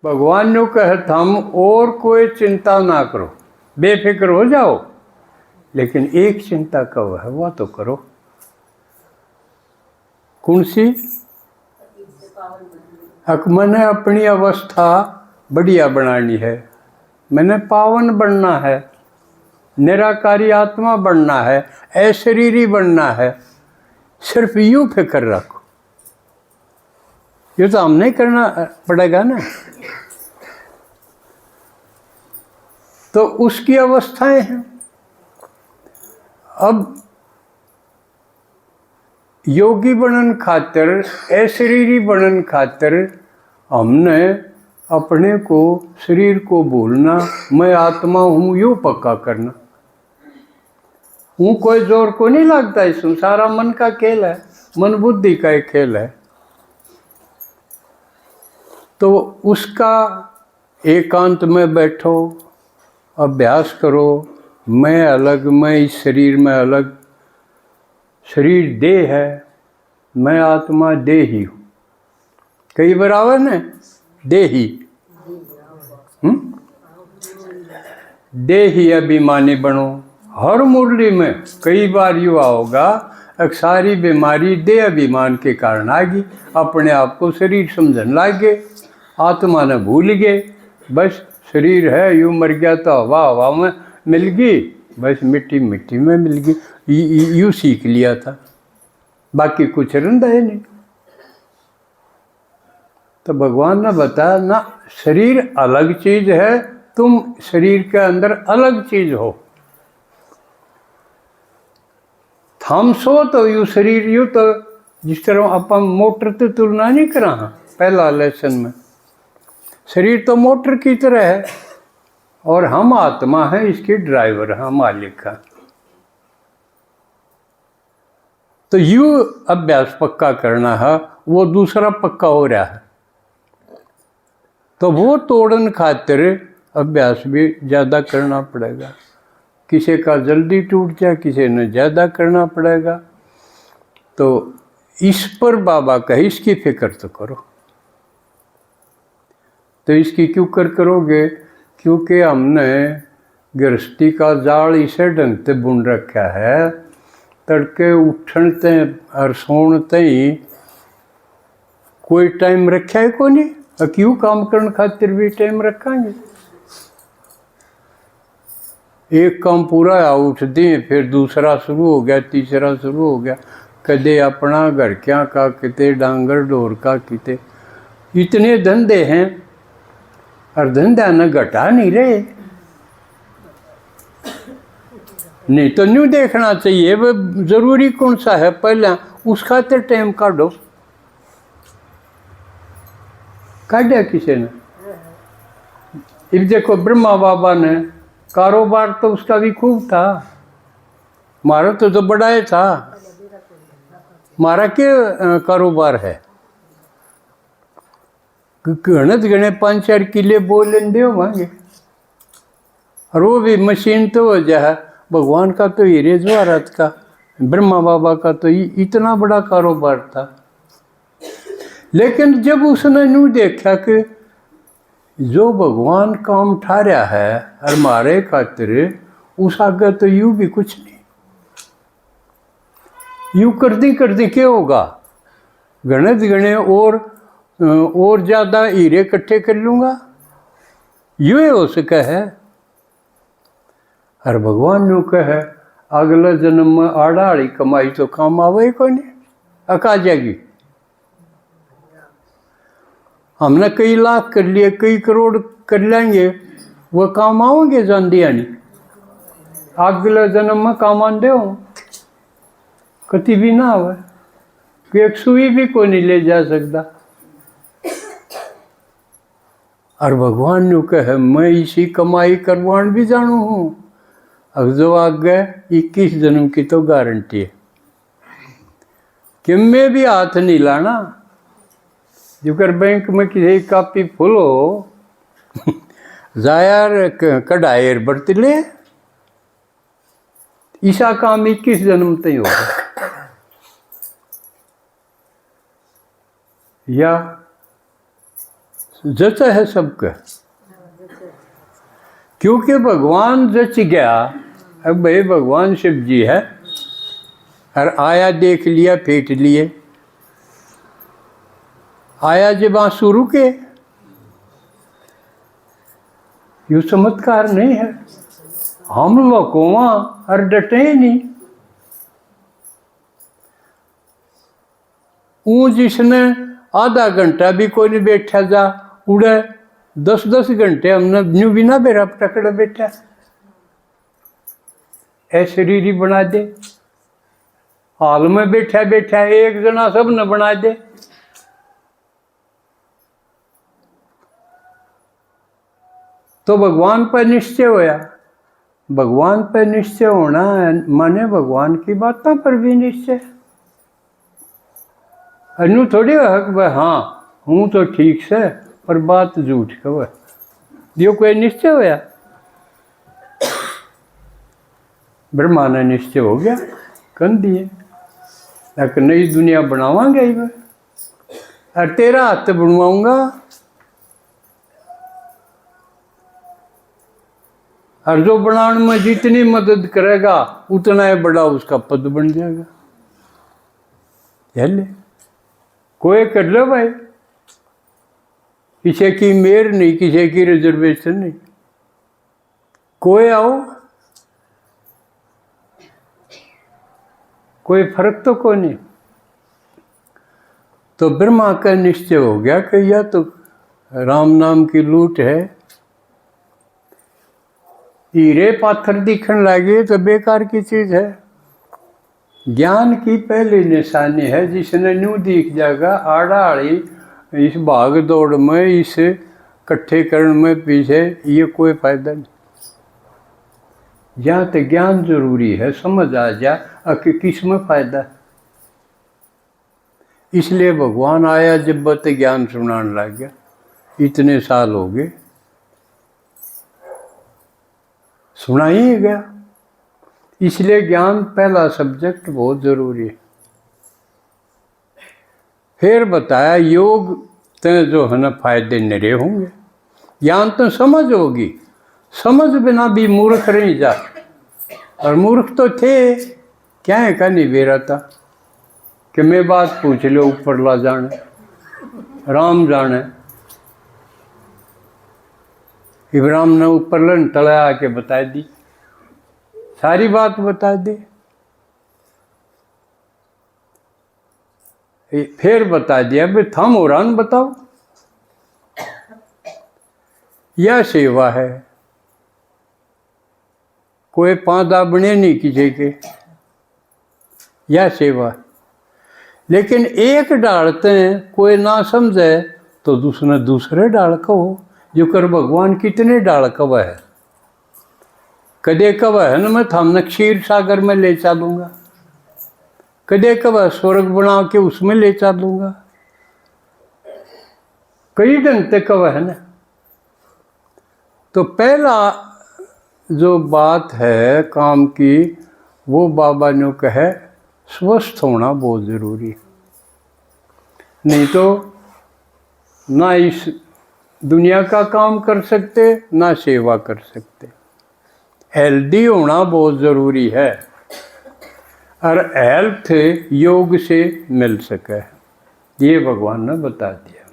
भगवान ने कहा थम और कोई चिंता ना करो, बेफिक्र हो जाओ, लेकिन एक चिंता कब है वह तो करो। कौन सी? मैंने अपनी अवस्था बढ़िया बनानी है, मैंने पावन बनना है, निराकारी आत्मा बनना है, अशरीरी बनना है। सिर्फ यूं फिक्र रखो। ये तो हम नहीं करना पड़ेगा ना। तो उसकी अवस्थाएं हैं। अब योगी बनन खातिर, अशरीरी बनन खातिर हमने अपने को, शरीर को भूलना, मैं आत्मा हूँ यूँ पक्का करना। हूँ कोई जोर को नहीं लगता, इसमें सारा मन का खेल है, मन बुद्धि का एक खेल है। तो उसका एकांत में बैठो, अभ्यास करो। मैं अलग, मैं इस शरीर में अलग, शरीर देह है, मैं आत्मा देही हूँ। कई बराबर ने देही, देही अभिमानी बनो। हर मुरली में कई बार युवा होगा, सारी बीमारी देह अभिमान के कारण आ गई। अपने आप को शरीर समझने लगे, आत्मा ने भूल गए। बस शरीर है, यूँ मर गया तो हवा हवा में मिल गई, बस मिट्टी मिट्टी में मिल गई, यूँ सीख लिया था, बाकी कुछ रंदा है नहीं। तो भगवान ने बताया ना, शरीर अलग चीज है, तुम शरीर के अंदर अलग चीज हो। थम सो तो यू शरीर यू तो जिस तरह अपन मोटर से तुलना नहीं करा पहला लेसन में, शरीर तो मोटर की तरह है और हम आत्मा है, इसके ड्राइवर है, मालिक है। तो यू अभ्यास पक्का करना है, वो दूसरा पक्का हो रहा है। तो वो तोड़न खातिर अभ्यास भी ज़्यादा करना पड़ेगा। किसी का जल्दी टूट जाए, किसी ने ज़्यादा करना पड़ेगा। तो इस पर बाबा का इसकी फिक्र तो करो। तो इसकी क्यों करोगे? क्योंकि हमने गृहस्थी का जाल इसे ढंग से बुन रखा है, तड़के उठते और सोते ही कोई टाइम रखा है को नहीं। क्यों काम करने खातिर भी टाइम रखेंगे? एक काम पूरा है, उठ दें, फिर दूसरा शुरू हो गया, तीसरा शुरू हो गया, कदे अपना घर क्या का किते, डांगर ढोर का किते। इतने धंधे हैं और धंधा न घटा नहीं रहे। नहीं तो न्यू देखना चाहिए वो जरूरी कौन सा है, पहले उस खातिर टाइम काटो। काटा किसी ने? अब देखो ब्रह्मा बाबा ने कारोबार तो उसका भी खूब था, मारा तो बड़ा ही था। मारा क्या कारोबार है? गणत गणे 5-4 किले बोल लेंदे हो मांगे, और वो भी मशीन तो हो जाए। भगवान का तो हीरे जवाहरात का, ब्रह्मा बाबा का तो इतना बड़ा कारोबार था। लेकिन जब उसने यूँ देखा कि जो भगवान काम ठार्या है और मारे खातिर, उस आगे तो यूँ भी कुछ नहीं। यूँ कर दी क्या होगा? गणत गणे और ज़्यादा हीरे इकट्ठे कर लूँगा, यूँ हो सका है। और भगवान यूँ कहे अगले जन्म में आड़ा आड़ी कमाई तो काम आवे को नहीं, अका जाएगी। हमने कई लाख कर लिए, कई करोड़ कर लेंगे, वो काम आओगे जानदिया नहीं। अगले जन्म में काम आंदे हो कति भी ना आवे, कि एक सुई भी कोई नहीं ले जा सकता। और भगवान ने कहे मैं इसी कमाई करवान भी जानू हूँ, अब जो आगे 21 जन्म की तो गारंटी है कि मैं भी हाथ नहीं लाना। जोकर बैंक में किसी कापी फुल हो जायर कढ़ायर बरत ले, ईसा काम 21 जन्म तय होगा। या जच है सबका, क्योंकि भगवान जच गया। अब भाई भगवान शिव जी है और आया देख लिया फेंट लिए, आया जब आंसू रुके, यू चमत्कार नहीं है। हम लोग वहां और डटे नहीं। ऊ जिसने आधा घंटा भी कोई नहीं बैठा जा उड़े 10-10 घंटे हमने न्यू बिना बेरा पकड़ बैठा, ऐ शरीर ही बना दे। हाल में बैठा बैठा एक जना सब न बना दे। तो भगवान पर निश्चय होया। भगवान पर निश्चय होना माने भगवान की बातों पर भी निश्चय। अनु थोड़ी हक भाई हाँ हूँ तो ठीक से पर बात झूठ कह दियो कोई निश्चय होया। ब्रह्मा ने निश्चय हो गया कन दिए एक नई दुनिया बनावांगे ही मैं और तेरा हाथ बनवाऊंगा और जो बनाने में जितनी मदद करेगा उतना ही बड़ा उसका पद बन जाएगा। ले कोई कर लो भाई, किसी की मेहर नहीं, किसी की रिजर्वेशन नहीं, कोई आओ कोई फर्क तो कोई नहीं। तो ब्रह्मा का निश्चय हो गया कि यह तो राम नाम की लूट है। हीरे पाथर दिखने लगे तो बेकार की चीज है। ज्ञान की पहली निशानी है जिसने न्यू दिख जाएगा आड़ा आड़ी इस भाग दौड़ में, इस इकट्ठे करण में पीछे ये कोई फायदा नहीं। जहाँ तक ज्ञान जरूरी है समझ आ जाए कि किस में फायदा। इसलिए भगवान आया जब बत ज्ञान सुनाने लग गया। इतने साल हो गए सुना ही गया। इसलिए ज्ञान पहला सब्जेक्ट बहुत जरूरी है। फिर बताया योग ते जो है ना फायदे निरे होंगे। ज्ञान तो समझ होगी, समझ बिना भी मूर्ख नहीं जा। और मूर्ख तो थे क्या है का नहीं बेरा था कि मैं बात पूछ लो ऊपर ला जाने राम जाने। इब्राहिम ने ऊपर लन तला आके बता दी, सारी बात बता दी। फिर बता दिया भाई थम और बताओ यह सेवा है। कोई पादा बने नहीं किसी के, यह सेवा। लेकिन एक डालते हैं कोई ना समझे तो दूसरे डाल को जो कर भगवान कितने डाल कब है। कदे कब है ना मैं थामने क्षीर सागर में ले चलूँगा, कदे कब स्वर्ग बना के उसमें ले चलूँगा, कई ढंग तक कब है ना। तो पहला जो बात है काम की वो बाबा ने कहे स्वस्थ होना बहुत ज़रूरी है। नहीं तो ना इस दुनिया का काम कर सकते ना सेवा कर सकते। हेल्दी होना बहुत ज़रूरी है और हेल्थ योग से मिल सके, ये भगवान ने बता दिया।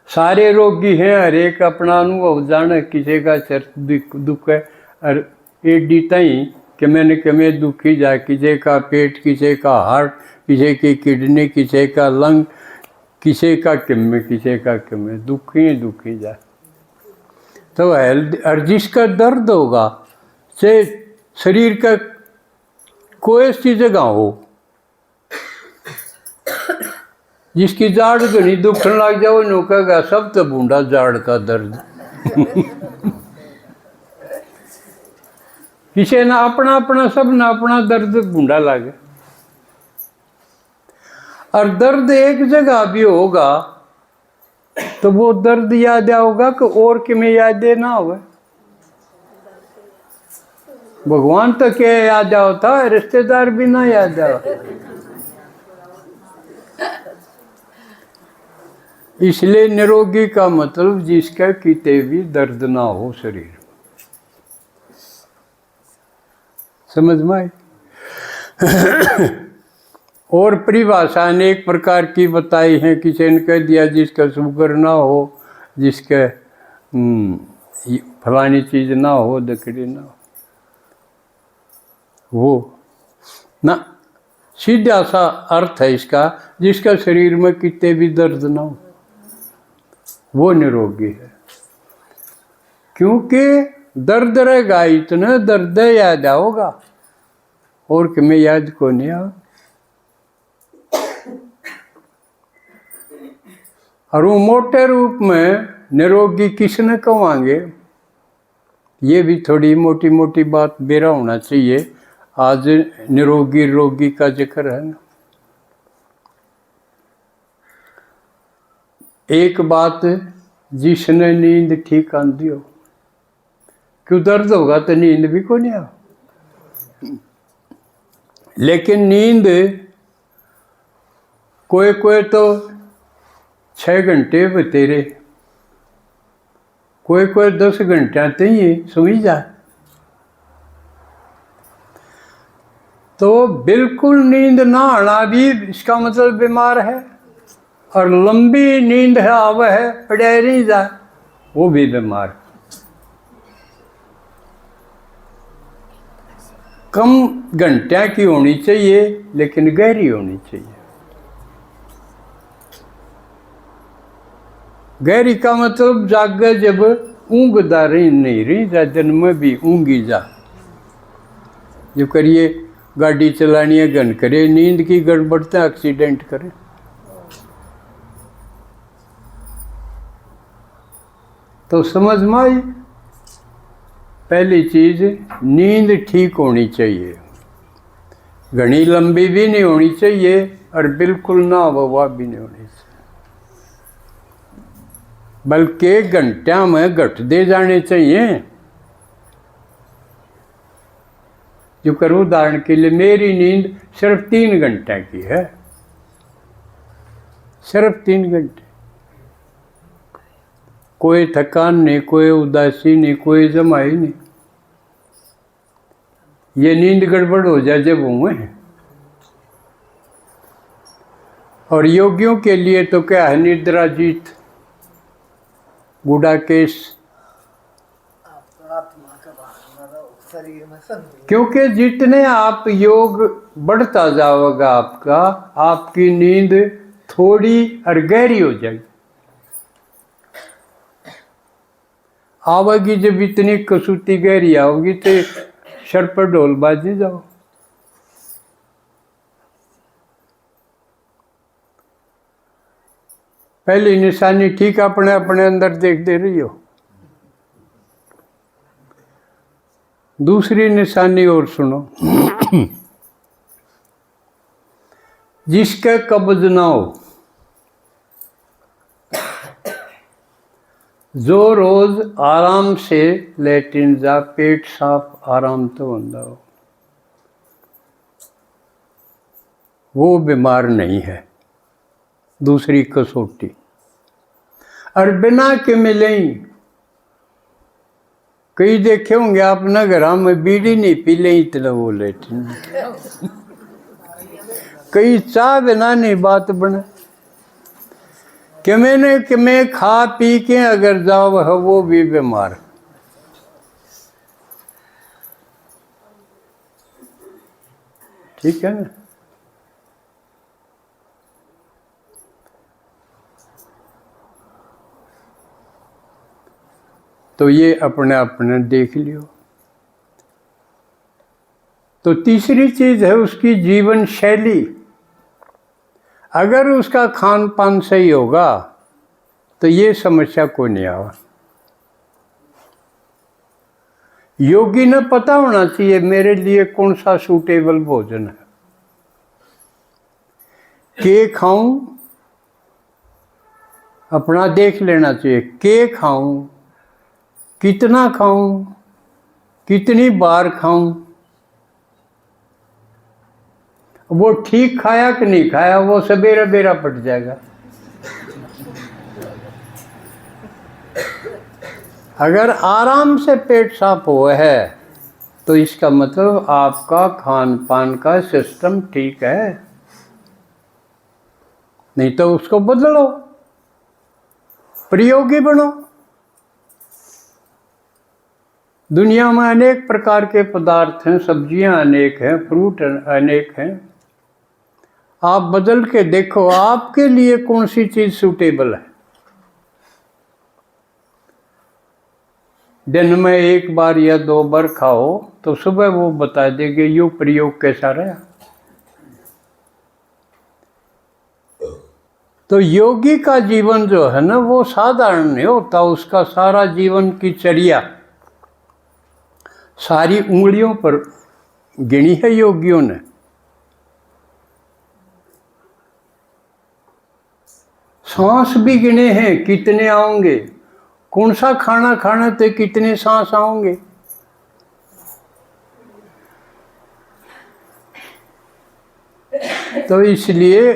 सारे रोगी हैं, हर एक अपना अनुभव जाने, किसी का चर दुख है और एडी तई कि मैंने कमे दुखी जा, किसी का पेट, किसी का हार्ट, किसी की किडनी, किसी का लंग, किसी का किम्मे, किसी का किम्मे, दुखी जा। तो और जिसका दर्द होगा चाहे शरीर का कोई सी जगह हो, जिसकी जाड़ घनी दुखने लग जाओ नो कहेगा सब तो बूंदा जाड़ का दर्द। किसी ना अपना अपना सब ना अपना दर्द बूंदा लगे। और दर्द एक जगह भी होगा तो वो दर्द याद आओगा कि और कि में याद ना हो। भगवान तो क्या याद आता, रिश्तेदार भी ना याद आओ। इसलिए निरोगी का मतलब जिसका किते भी दर्द ना हो शरीर में। समझ में आई? और परिभाषा अनेक प्रकार की बताई है। किसी ने कह दिया जिसका शुगर ना हो, जिसके फलानी चीज ना हो, दकड़ी ना हो, वो ना सीधा सा अर्थ है इसका, जिसका शरीर में कितने भी दर्द ना हो वो निरोगी है। क्योंकि दर्द रहेगा, इतना दर्द याद आओगा और कि मैं याद को नहीं आ। और वो मोटे रूप में निरोगी किसने कहेंगे, ये भी थोड़ी मोटी मोटी बात बेरा होना चाहिए। आज निरोगी रोगी का जिक्र है ना। एक बात, जिसने नींद ठीक आंदी हो, क्यों दर्द होगा तो नींद भी को नहीं आ। लेकिन नींद कोई कोई तो 6 घंटे बतेरे, कोई कोई 10 घंटे ते ही सोई जा। तो बिल्कुल नींद ना आना भी इसका मतलब बीमार है, और लंबी नींद है अब है पड़ा नहीं जा, वो भी बीमार। कम घंटिया की होनी चाहिए लेकिन गहरी होनी चाहिए। गहरी का मतलब जागे जब ऊँगदा रही नहीं रही जा, जन्म भी ऊँगी जा। जो करिए गाड़ी चलानी है गन करे, नींद की गड़बड़ता एक्सीडेंट करे। तो समझ में आई? पहली चीज नींद ठीक होनी चाहिए, घनी लंबी भी नहीं होनी चाहिए और बिल्कुल ना ववा भी नहीं होनी चाहिए, बल्कि घंटिया में घट दे जाने चाहिए। जो करूँ उदाहरण के लिए, मेरी नींद सिर्फ 3 घंटे की है, सिर्फ 3 घंटे। कोई थकान नहीं, कोई उदासी नहीं, कोई जमाई नहीं। ये नींद गड़बड़ हो जाए जब हुए हैं। और योगियों के लिए तो क्या है, निद्रा जीत, गुड़ा केस। क्योंकि जितने आप योग बढ़ता जाओगा आपका, आपकी नींद थोड़ी और गहरी हो जाएगी। आवागी जब इतनी कसूती गहरी आओगी तो सर पर ढोल बाजी जाओ। पहली निशानी ठीक अपने अपने अंदर देख दे रही हो। दूसरी निशानी और सुनो, जिसके कब्ज ना हो, जो रोज आराम से लेटिन जा, पेट साफ आराम तो होता हो, वो बीमार नहीं है। दूसरी कसौटी, और बिना के मिले, कई देखे होंगे आपने घर में बीड़ी नहीं पी ले इतना वो लेटिन, कई चाह बिना नहीं बात बने। कि मैंने कि मैं खा पी के अगर जाओ है वो भी बीमार। ठीक है ना? तो ये अपने अपने देख लियो। तो तीसरी चीज है उसकी जीवन शैली। अगर उसका खान पान सही होगा तो ये समस्या को नहीं आवा। योगी ने पता होना चाहिए मेरे लिए कौन सा सूटेबल भोजन है, के खाऊं, अपना देख लेना चाहिए। के खाऊं, कितना खाऊं, कितनी बार खाऊं, वो ठीक खाया कि नहीं खाया वो सवेरा बेरा पट जाएगा। अगर आराम से पेट साफ हुआ है तो इसका मतलब आपका खान पान का सिस्टम ठीक है, नहीं तो उसको बदलो, प्रयोगी बनो। दुनिया में अनेक प्रकार के पदार्थ हैं, सब्जियां अनेक हैं, फ्रूट अनेक हैं। आप बदल के देखो आपके लिए कौन सी चीज सूटेबल है। दिन में एक बार या 2 बार खाओ तो सुबह वो बता देंगे यू प्रयोग कैसा रहा। तो योगी का जीवन जो है ना वो साधारण नहीं होता, उसका सारा जीवन की चर्या सारी उंगलियों पर गिनी है योगियों ने। सांस भी गिने हैं कितने आओगे, कौन सा खाना खाने से कितने सांस आओगे। तो इसलिए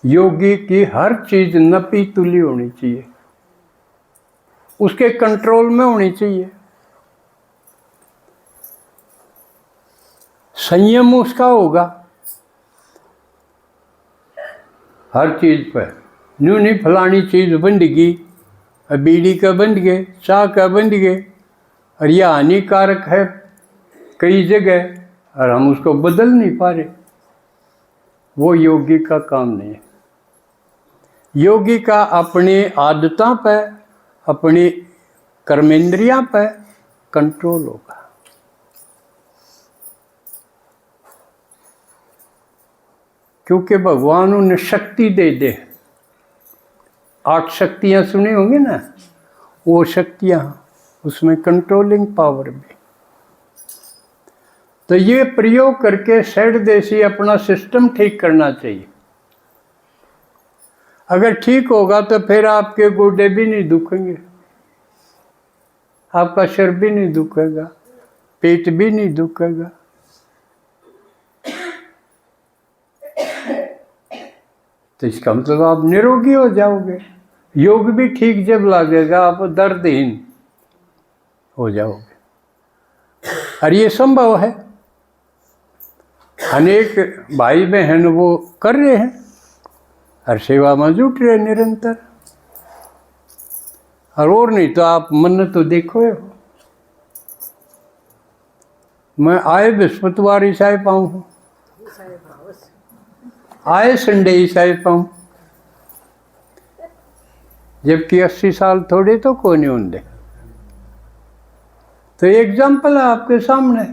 योगी की हर चीज नपी तुली होनी चाहिए, उसके कंट्रोल में होनी चाहिए, संयम उसका होगा हर चीज पर। न्यू नहीं फलानी चीज बंद गई, बीड़ी का बंद गए, चाय का बंद गए, और यह हानिकारक है कई जगह और हम उसको बदल नहीं पा रहे, वो योगी का काम नहीं है। योगी का अपनी आदतों पर, अपनी कर्मेंद्रियां पर कंट्रोल होगा। क्योंकि भगवान उन्हें शक्ति दे दे, 8 शक्तियां सुनी होंगी ना, वो शक्तियां, उसमें कंट्रोलिंग पावर भी। तो ये प्रयोग करके सेठ देसी अपना सिस्टम ठीक करना चाहिए। अगर ठीक होगा तो फिर आपके गोडे भी नहीं दुखेंगे, आपका सिर भी नहीं दुखेगा, पेट भी नहीं दुखेगा। तो इसका मतलब आप निरोगी हो जाओगे। योग भी ठीक जब लगेगा आप दर्दहीन हो जाओगे, और ये संभव है। अनेक भाई बहन वो कर रहे हैं, हर सेवा में जुट रहे निरंतर। और नहीं तो आप मन तो देखो, मैं आए बृहस्पतिवार ईसाई पाऊँ हूँ, आए संडे ईसाई पाऊँ, जबकि 80 साल थोड़े तो कोई नहीं होंगे। तो एग्जाम्पल है आपके सामने।